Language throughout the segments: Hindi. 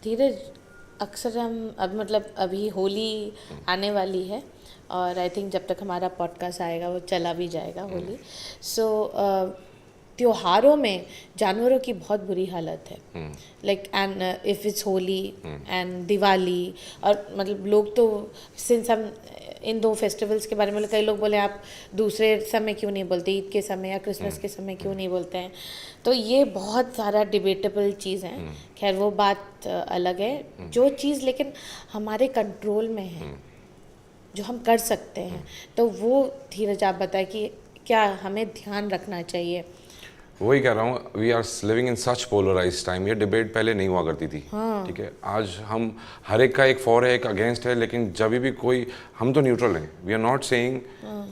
धीरज, अक्सर हम अब मतलब अभी होली आने वाली है और आई थिंक जब तक हमारा पॉडकास्ट आएगा वो चला भी जाएगा होली। सो त्योहारों में जानवरों की बहुत बुरी हालत है, like and if it's Holi and Diwali, और मतलब लोग तो सिंस हम इन दो फेस्टिवल्स के बारे में कई लोग बोले आप दूसरे समय क्यों नहीं बोलते, ईद के समय या क्रिसमस के समय क्यों नहीं बोलते हैं, तो ये बहुत सारा डिबेटेबल चीज़ है। खैर वो बात अलग है। जो चीज़ लेकिन हमारे कंट्रोल में है, जो हम कर सकते हैं, तो वो धीरज आप बताएं कि क्या हमें ध्यान रखना चाहिए। वही कह रहा हूँ, we are living in such polarise time. ये डिबेट पहले नहीं हुआ करती थी। ठीक है, आज हम हर एक का एक फॉर है, एक अगेंस्ट है, लेकिन जब भी कोई, हम तो न्यूट्रल हैं। We are not saying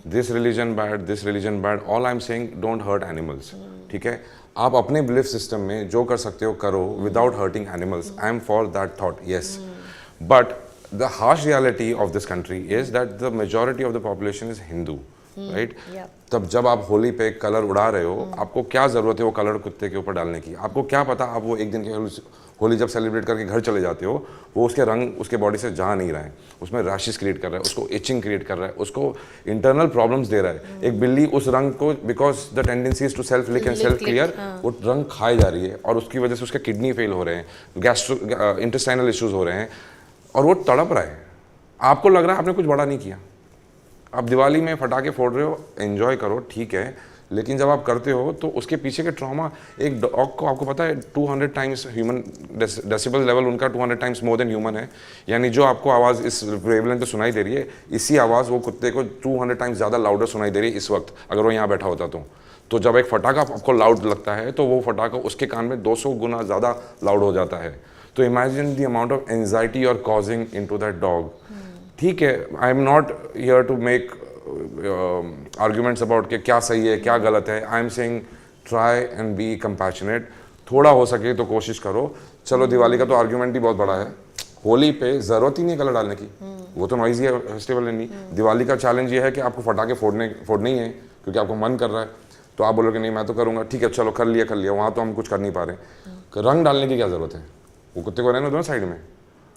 this religion bad, this religion bad. All I am saying don't hurt animals. ठीक है, आप अपने बिलीफ सिस्टम में जो कर सकते हो करो without hurting animals. I am for that thought, yes. But the harsh reality of this country is that the majority of the population is Hindu, right? तब जब आप होली पे कलर उड़ा रहे हो, आपको क्या ज़रूरत है वो कलर कुत्ते के ऊपर डालने की? आपको क्या पता, आप वो एक दिन की होली जब सेलिब्रेट करके घर चले जाते हो, वो उसके रंग उसके बॉडी से जा नहीं रहा है, उसमें रैशेस क्रिएट कर रहा है, उसको इचिंग क्रिएट कर रहा है, उसको इंटरनल प्रॉब्लम्स दे रहा है। एक बिल्ली उस रंग को, because the tendency is to self lick and self clear, वो रंग खाए जा रही है और उसकी वजह से उसके किडनी फेल हो रहे हैं, गैस्ट्रो इंटेस्टाइनल इश्यूज हो रहे हैं और वो तड़प रहा है। आपको लग रहा है आपने कुछ बड़ा नहीं किया। आप दिवाली में पटाखे फोड़ रहे हो, एंजॉय करो, ठीक है, लेकिन जब आप करते हो तो उसके पीछे के ट्रॉमा, एक डॉग को आपको पता है 200 टाइम्स ह्यूमन डेसिबल लेवल उनका 200 टाइम्स मोर देन ह्यूमन है। यानी जो आपको आवाज़ इस वेवलेंथ पे सुनाई दे रही है, इसी आवाज़ वो कुत्ते को 200 टाइम्स ज़्यादा लाउडर सुनाई दे रही है इस वक्त, अगर वो यहाँ बैठा होता तो जब एक फटाखा आपको लाउड लगता है तो वो फटाखा उसके कान में 200 गुना ज़्यादा लाउड हो जाता है। तो imagine the amount of anxiety you are causing into that dog. ठीक है, I am not here to make arguments about कि क्या सही है क्या गलत है। I am saying try and be compassionate. थोड़ा हो सके तो कोशिश करो। चलो दिवाली का तो आर्ग्यूमेंट ही बहुत बड़ा है, होली पे ज़रूरत ही नहीं कलर डालने की, वो तो नॉइजी है फेस्टिवल है नहीं। दिवाली का चैलेंज ये है कि आपको फटाखे फोड़ने ही है क्योंकि आपको मन कर रहा है, तो आप बोलोगे नहीं मैं तो करूँगा, ठीक है चलो कर लिया, वहाँ तो हम कुछ कर नहीं पा रहे। रंग डालने की क्या ज़रूरत है? वो कुत्ते को रहने दो ना साइड में।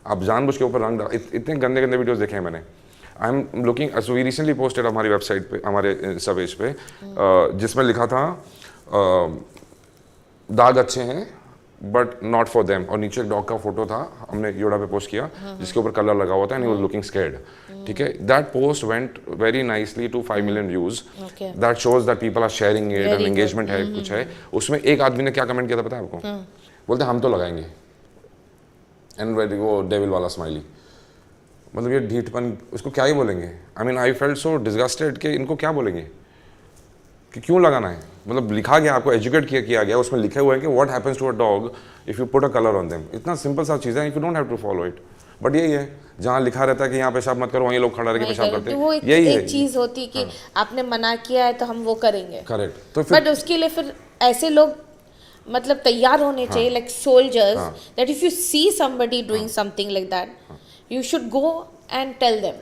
आप जानबूझ के ऊपर रंग डाल, इतने गंदे गंदे वीडियोस देखे हैं मैंने। I am looking, we recently posted हमारी वेबसाइट पे, हमारे इंस्टा पेज पे, जिसमें लिखा था दाग अच्छे हैं बट नॉट फॉर देम, और नीचे एक डॉग का फोटो था, हमने योड़ा पे पोस्ट किया जिसके ऊपर कलर लगा हुआ था and he was looking scared. ठीक है, that post went very nicely to 5 million views. That shows that people are sharing it and engagement है, कुछ है। उसमें एक आदमी ने क्या कमेंट किया था पता है आपको? बोलते हम तो लगाएंगे, एंड वो डेविल वाला स्माइली। मतलब ये ढीठपन, उसको क्या ही बोलेंगे? I mean I felt so disgusted कि इनको क्या बोलेंगे कि क्यों लगाना है। मतलब लिखा गया, आपको एजुकेट किया गया, उसमें लिखे हुए हैं कि what happens to a dog if you put a colour on them. इतना सिंपल सा चीज़ है, if you don't have to follow it. But यही है, जहाँ लिखा रहता है कि यहाँ पेशाब मत करो, वहीं लोग खड़ा रह के पेशाब करते हैं। यही है, चीज़ होती कि आपने मना किया है तो हम वो करेंगे। करेक्ट। तो फिर बट उसके लिए फिर ऐसे लोग मतलब तैयार होने चाहिए, like soldiers, that if you see somebody doing something like that you should go and tell them.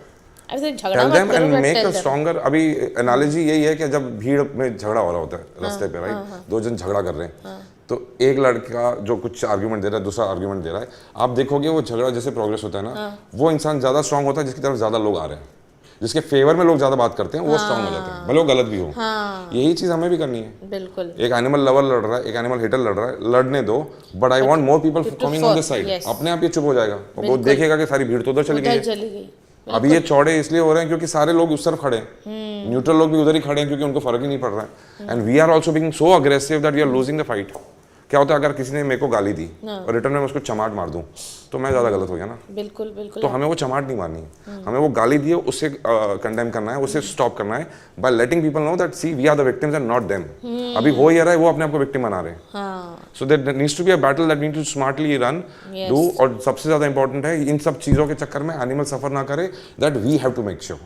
ऐसे झगड़ा मत करो, बट टेल देम। स्ट्रॉन्गर। अभी एनालॉजी यही है कि जब भीड़ में झगड़ा हो रहा होता है रास्ते पे, राइट, दो जन झगड़ा कर रहे हैं, तो एक लड़का जो कुछ आर्ग्यूमेंट दे रहा है, दूसरा आर्ग्यूमेंट दे रहा है, आप देखोगे वो झगड़ा जैसे प्रोग्रेस होता है ना, वो इंसान ज़्यादा स्ट्रांग होता है जिसकी तरफ ज़्यादा लोग आ रहे हैं, जिसके फेवर में लोग ज़्यादा बात करते हैं, वो स्ट्रांग हो जाते हैं, भले वो गलत भी हो। यही चीज़ हमें भी करनी है। बिल्कुल। एक एनिमल लवर लड़ रहा है, एक एनिमल हेटर लड़ रहा है, लड़ने दो, but I want more people coming on this side. अपने आप ये चुप हो जाएगा, वो देखेगा कि सारी भीड़ तो उधर चली गई। अभी ये चौड़े इसलिए हो रहे हैं क्योंकि सारे लोग उस तरफ खड़े हैं, न्यूट्रल लोग भी उधर ही खड़े हैं क्योंकि उनको फर्क ही नहीं पड़ रहा है। And we are also being so aggressive that we are losing the fight. क्या होता है अगर किसी ने मेरे को गाली दी और रिटर्न में मैं उसको चमाट मार दूं, तो मैं ज़्यादा गलत हो गया ना। बिल्कुल बिल्कुल। तो हमें वो चमाट नहीं मारनी है, हमें वो गाली दी है उससे कंडेम करना है, उससे स्टॉप करना है, by letting people know that see we are the victims and not them. अभी हो ही रहा है, वो अपने आप को विक्टिम बना रहे हैं। So there needs to be a battle that we need to smartly run do. और सबसे ज़्यादा इंपॉर्टेंट है इन सब चीज़ों के चक्कर में एनिमल सफ़र ना करे, that we have to make sure.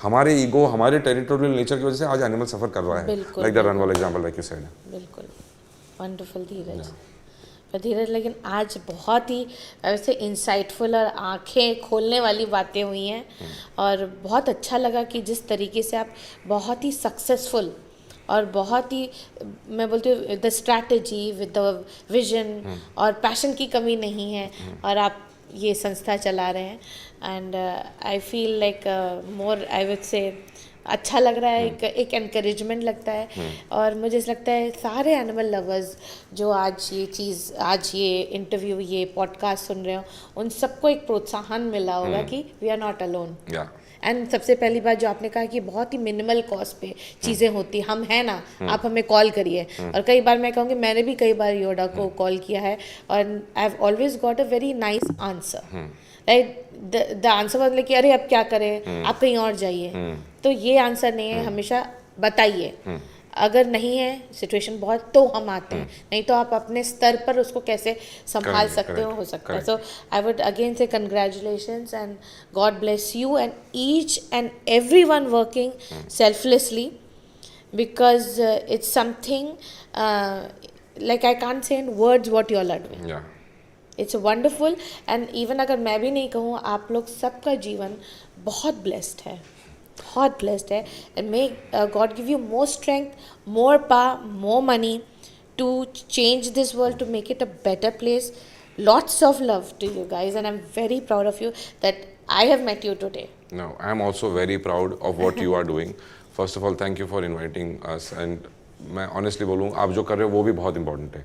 हमारे ईगो, हमारे टेरिटोरियल नेचर की वजह से आज एनिमल सफ़र कर रहा है, लाइक द रन वाला एग्जांपल लाइक यू सेड। बिल्कुल, वंडरफुल धीरज। धीरज, लेकिन आज बहुत ही ऐसे इंसाइटफुल और आंखें खोलने वाली बातें हुई हैं और बहुत अच्छा लगा कि जिस तरीके से आप बहुत ही सक्सेसफुल और बहुत ही मैं बोलती हूँ the strategy with the vision और पैशन की कमी नहीं है और आप ये संस्था चला रहे हैं and I feel like more I would say अच्छा लग रहा है, एक एनकरेजमेंट लगता है और मुझे ऐसा लगता है सारे एनिमल लवर्स जो आज ये इंटरव्यू ये पॉडकास्ट सुन रहे हो उन सबको एक प्रोत्साहन मिला होगा कि we are not alone. And सबसे पहली बात जो आपने कहा कि बहुत ही मिनिमल कॉस्ट पे चीज़ें होती हम हैं ना, आप हमें कॉल करिए और कई बार मैं कहूँगी मैंने भी कई बार योडा को कॉल किया है और I have always got a very nice answer, right. The answer was like कि अरे अब क्या करें, आप कहीं और जाइए, तो ये आंसर नहीं है, हमेशा बताइए अगर नहीं है सिचुएशन बहुत तो हम आते हैं, नहीं तो आप अपने स्तर पर उसको कैसे संभाल सकते हो सकता है। So I would again say congratulations and God bless you and each and everyone working selflessly because it's something like I can't say in words what you all are doing. It's wonderful and even अगर मैं भी नहीं कहूँ आप लोग सबका जीवन बहुत ब्लेस्ड है, बहुत ब्लेस्ड है and may God give you more strength, more power, more money to change this world, to make it a better place. Lots of love to you guys and I'm very proud of you that I have met you today. No, I'm also very proud of what you are doing. First of all, thank you for inviting us and मैं ऑनेस्टली बोलूँ आप जो कर रहे हो वो भी बहुत इंपॉर्टेंट है.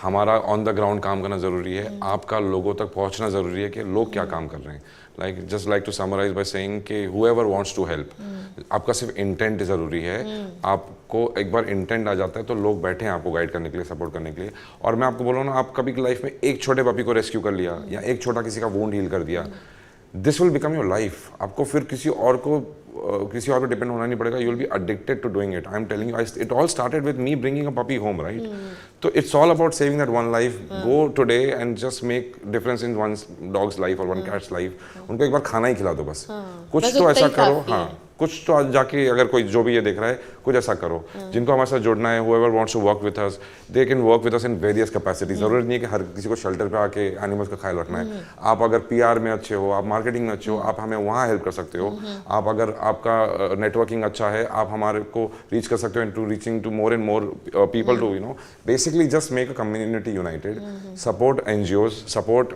हमारा ऑन द ग्राउंड काम करना ज़रूरी है, आपका लोगों तक पहुँचना ज़रूरी है कि लोग क्या काम कर रहे हैं. Like just like to summarise by saying कि whoever wants to help, आपका सिर्फ इंटेंट ज़रूरी है. आपको एक बार इंटेंट आ जाता है तो लोग बैठे हैं आपको गाइड करने के लिए, सपोर्ट करने के लिए. और मैं आपको बोल रहा हूँ ना, आप कभी लाइफ में एक छोटे पपी को रेस्क्यू कर लिया या एक छोटा किसी का वोंड हील कर दिया, this will become your life. आपको फिर किसी और पे डिपेंड होना नहीं पड़ेगा. You will be addicted to doing it. I am telling you, it all started with me bringing a puppy home, right? तो it's all about saving that one life. Go today and just make difference in one dog's life और वन कैट्स लाइफ. उनको एक बार खाना ही खिला दो बस. कुछ तो ऐसा करो, हाँ, कुछ तो आज जाके अगर कोई जो भी ये देख रहा है कुछ ऐसा करो. जिनको हमारे साथ जुड़ना है, whoever wants to work with us, they can work with us in various capacities. जरूरत नहीं है कि हर किसी को शेल्टर पे आके एनिमल्स का ख्याल रखना है. आप अगर PR में अच्छे हो, आप मार्केटिंग में अच्छे हो, आप हमें वहाँ हेल्प कर सकते हो. आप अगर आपका नेटवर्किंग अच्छा है, आप हमारे को रीच कर सकते हो into reaching to more and more people to, you know, basically just make a community united. Support NGOs, support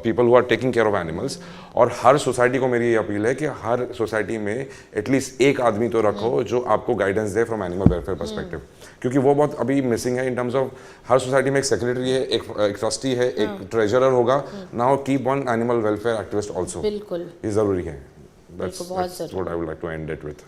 people who are taking care of animals. और हर सोसाइटी को मेरी ये अपील है कि हर सोसाइटी में एटलीस्ट एक आदमी तो रखो जो आपको guidance they from animal welfare perspective, क्योंकि वो बहुत अभी मिसिंग है in terms of her society में एक सेक्रेटरी है, एक ट्रस्टी है, एक ट्रेजरर होगा. Now keep one animal welfare activist also. बिल्कुल, ये जरूरी है. That's what I would like to end it with.